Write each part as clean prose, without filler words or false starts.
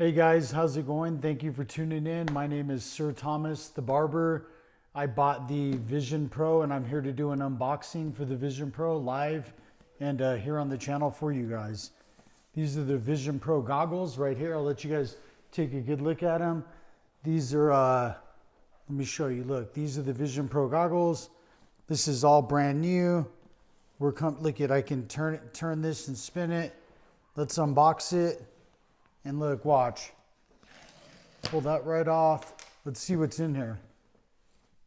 Hey guys, how's it going? Thank you for tuning in. My name is Sir Thomas the Barber. I bought the Vision Pro and I'm here to do an unboxing for the Vision Pro live and here on the channel for you guys. These are the Vision Pro goggles right here. I'll let you guys take a good look at them. These are, let me show you. Look, these are the Vision Pro goggles. This is all brand new. Look at, I can turn this and spin it. Let's unbox it. And look, watch. Pull that right off. Let's see what's in here.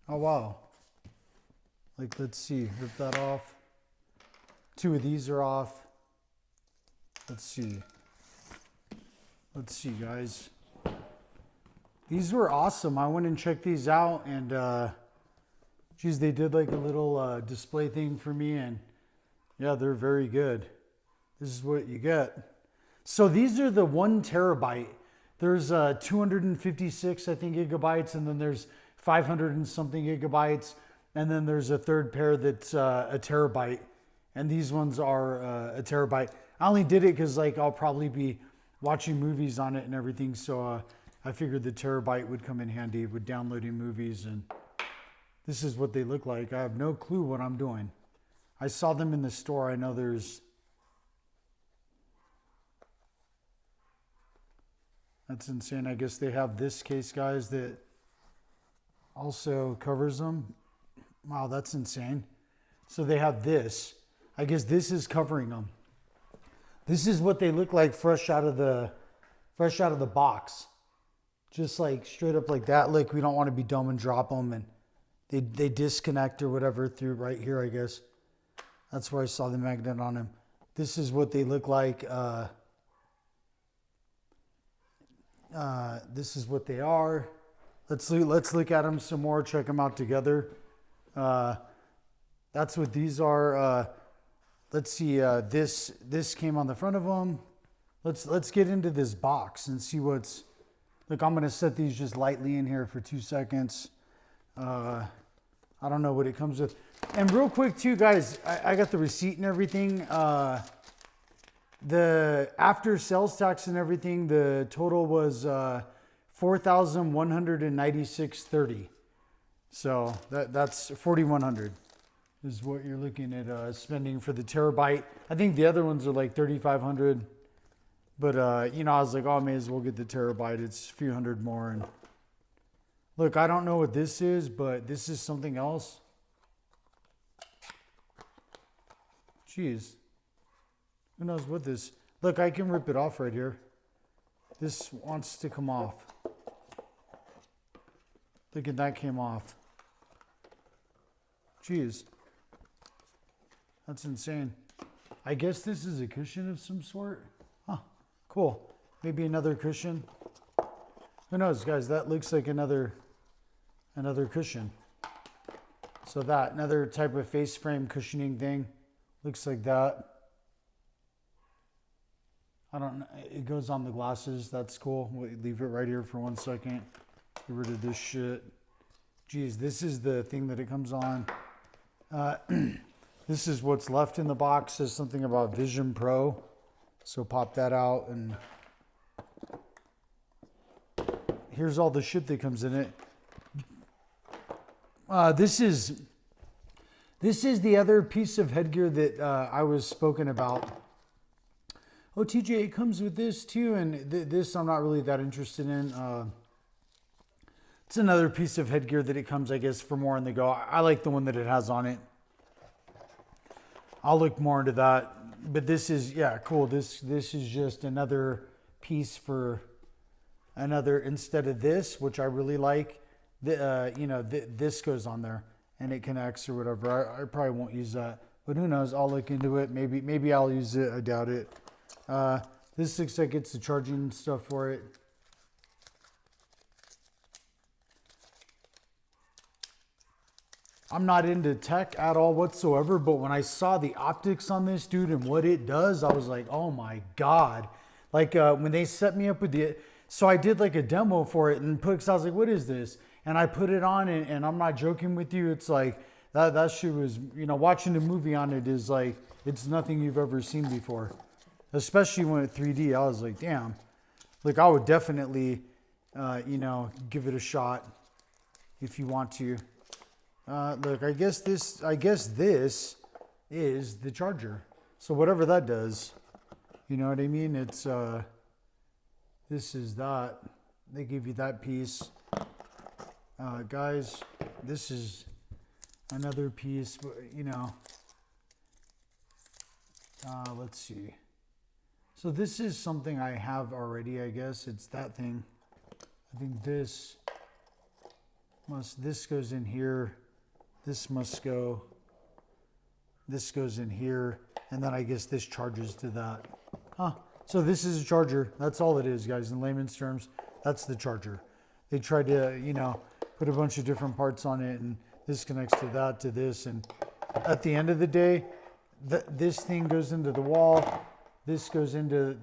Oh, wow. Like, let's see. Rip that off. Two of these are off. Let's see. Let's see, guys. These were awesome. I went and checked these out. And, geez, they did like a little display thing for me. And, yeah, they're very good. This is what you get. So these are the 1 terabyte. There's 256, I think, gigabytes, and then there's 500 and something gigabytes, and then there's a third pair that's a terabyte, and these ones are a terabyte. I only did it because like I'll probably be watching movies on it and everything, so I figured the terabyte would come in handy with downloading movies, and this is what they look like. I have no clue what I'm doing. I saw them in the store. I know there's... That's insane. I guess they have this case, guys, that also covers them. Wow, that's insane. So they have this. I guess this is covering them. This is what they look like fresh out of the box. Just like straight up like that. Look, we don't want to be dumb and drop them, and they disconnect or whatever through right here, I guess. That's where I saw the magnet on them. This is what they look like. This is what they are. Let's look at them some more, check them out together. That's what these are. Let's see, this came on the front of them. Let's get into this box and see what's... Look, I'm going to set these just lightly in here for 2 seconds. I don't know what it comes with. And real quick too, guys, I got the receipt and everything. The after sales tax and everything, the total was $4,196.30. So that's $4,100 is what you're looking at spending for the terabyte. I think the other ones are like $3,500, but you know, I was like, oh, I may as well get the terabyte. It's a few hundred more. And look, I don't know what this is, but this is something else. Jeez. Who knows what this... Look, I can rip it off right here. This wants to come off. Look at that, came off. Jeez. That's insane. I guess this is a cushion of some sort. Huh. Cool. Maybe another cushion. Who knows, guys? That looks like another cushion. So that, another type of face frame cushioning thing. Looks like that. I don't know. It goes on the glasses. That's cool. We'll leave it right here for 1 second. Get rid of this shit. Geez, this is the thing that it comes on. This is what's left in the box. Says something about Vision Pro. So pop that out, and here's all the shit that comes in it. This is the other piece of headgear that I was spoken about. Oh, TJ, it comes with this too, and this I'm not really that interested in. It's another piece of headgear that it comes, I guess, for more on the go. I like the one that it has on it. I'll look more into that. But this is, yeah, cool. This is just another piece for another, instead of this, which I really like. You know, this goes on there, and it connects or whatever. I probably won't use that, but who knows? I'll look into it. Maybe I'll use it. I doubt it. This looks like it's the charging stuff for it. I'm not into tech at all whatsoever, but when I saw the optics on this, dude, and what it does, I was like, oh my God. Like when they set me up with the... So I did like a demo for it, and I was like, what is this? And I put it on, and I'm not joking with you. It's like, that shit was, you know, watching the movie on it is like, it's nothing you've ever seen before. Especially when it's 3D. I was like, damn. Look, I would definitely, give it a shot if you want to. Look, I guess this is the charger. So whatever that does, you know what I mean? It's, this is that. They give you that piece. Guys, this is another piece, let's see. So this is something I have already, I guess. It's that thing. I think this goes in here. This must go. This goes in here. And then I guess this charges to that. So this is a charger. That's all it is, guys. In layman's terms, that's the charger. They tried to, put a bunch of different parts on it, and this connects to that, to this. And at the end of the day, this thing goes into the wall. This goes into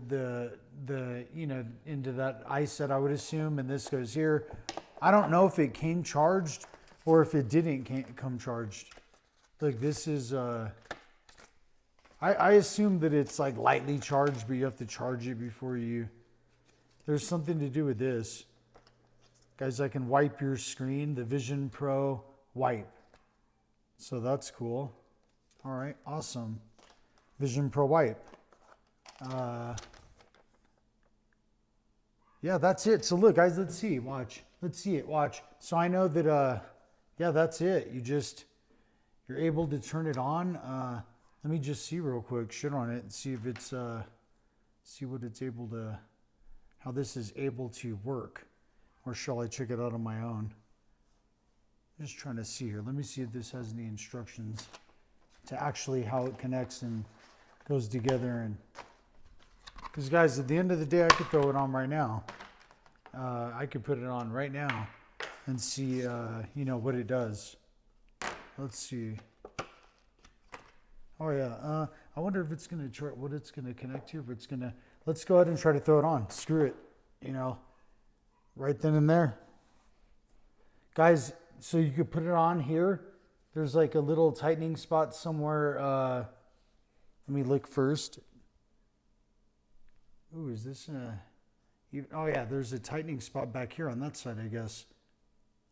into that eye set, I would assume, and this goes here. I don't know if it came charged or if it didn't come charged. Look, this is, I assume that it's like lightly charged, but you have to charge it before you, there's something to do with this. Guys, I can wipe your screen, the Vision Pro wipe. So that's cool. All right, awesome. Vision Pro wipe. Yeah, that's it. So look, guys, let's see. Watch. Let's see it. Watch. So I know that, yeah, that's it. You're able to turn it on. Let me just see real quick, shit on it, and see if it's, see what it's able to, how this is able to work. Or shall I check it out on my own? Just trying to see here. Let me see if this has any instructions to actually how it connects and goes together. And because guys, at the end of the day, I could throw it on right now. I could put it on right now and see, what it does. Let's see. Oh yeah. I wonder if it's going to try what it's going to connect to. If it's going to, let's go ahead and try to throw it on. Screw it. Right then and there. Guys, so you could put it on here. There's like a little tightening spot somewhere. Let me look first. Ooh, is this oh yeah, there's a tightening spot back here on that side, I guess.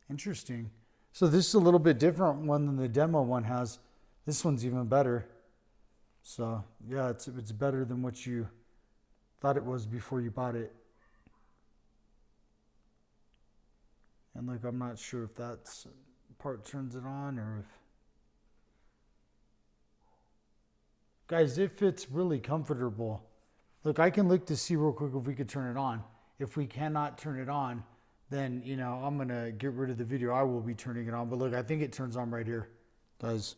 Interesting. So this is a little bit different one than the demo one has. This one's even better. So yeah, it's better than what you thought it was before you bought it. And look, I'm not sure if that's part turns it on or if... Guys, it fits really comfortable. Look, I can look to see real quick if we could turn it on. If we cannot turn it on, then, I'm going to get rid of the video. I will be turning it on. But look, I think it turns on right here. Guys.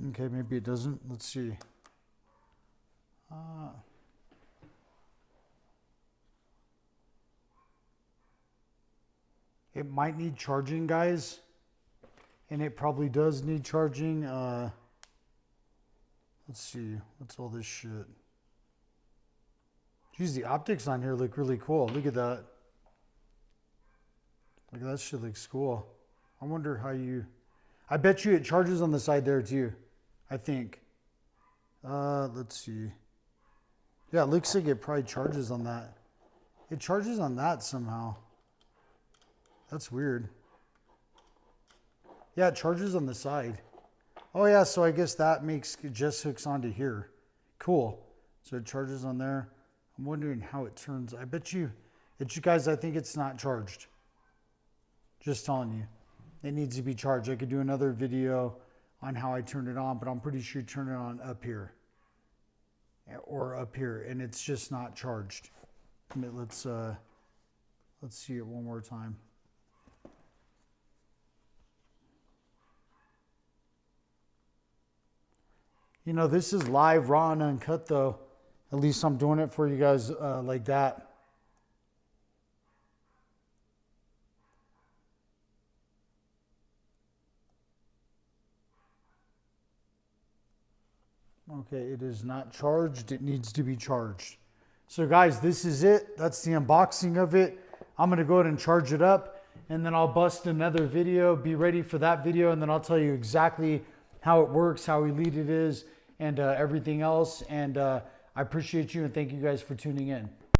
Okay, maybe it doesn't. Let's see. It might need charging, guys. And it probably does need charging. Let's see. What's all this shit? Geez, the optics on here look really cool. Look at that. Look, that shit looks cool. I wonder how you... I bet you it charges on the side there too. I think. Let's see. Yeah, it looks like it probably charges on that. It charges on that somehow. That's weird. Yeah, it charges on the side. Oh yeah, so I guess that makes it just hooks onto here. Cool. So it charges on there. I'm wondering how it turns. I bet you, you guys, I think it's not charged. Just telling you. It needs to be charged. I could do another video on how I turn it on, but I'm pretty sure you turn it on up here. Or up here, and it's just not charged. Let's see it one more time. This is live, raw, and uncut, though. At least I'm doing it for you guys like that. Okay, it is not charged. It needs to be charged. So guys, this is it. That's the unboxing of it. I'm gonna go ahead and charge it up, and then I'll bust another video. Be ready for that video, and then I'll tell you exactly how it works, how elite it is, and everything else. And I appreciate you, and thank you guys for tuning in.